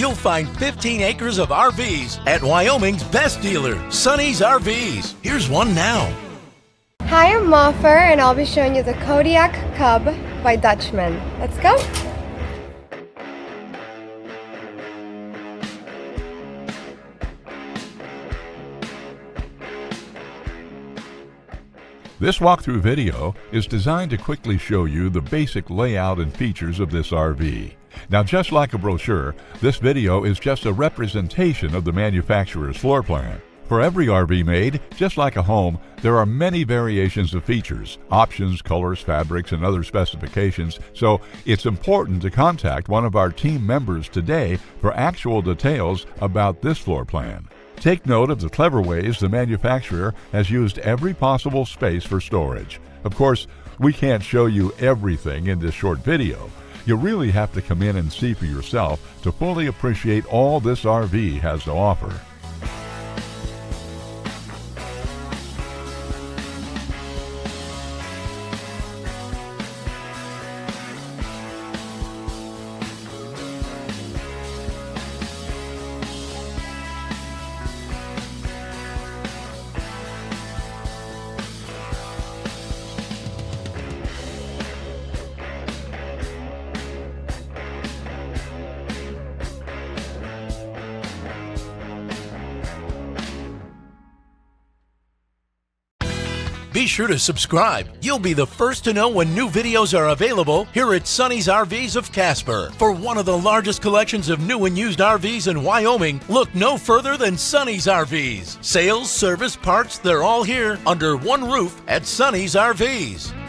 you'll find 15 acres of RVs at Wyoming's best dealer, Sonny's RVs. Here's one now. Hi, I'm Moffer, and I'll be showing you the Kodiak Cub by Dutchmen. Let's go. This walkthrough video is designed to quickly show you the basic layout and features of this RV. Now, just like a brochure, this video is just a representation of the manufacturer's floor plan. For every RV made, just like a home, there are many variations of features, options, colors, fabrics, and other specifications, so it's important to contact one of our team members today for actual details about this floor plan. Take note of the clever ways the manufacturer has used every possible space for storage. Of course, we can't show you everything in this short video. You really have to come in and see for yourself to fully appreciate all this RV has to offer. Be sure to subscribe. You'll be the first to know when new videos are available here at Sonny's RVs of Casper. For one of the largest collections of new and used RVs in Wyoming, look no further than Sonny's RVs. Sales, service, parts, they're all here under one roof at Sonny's RVs.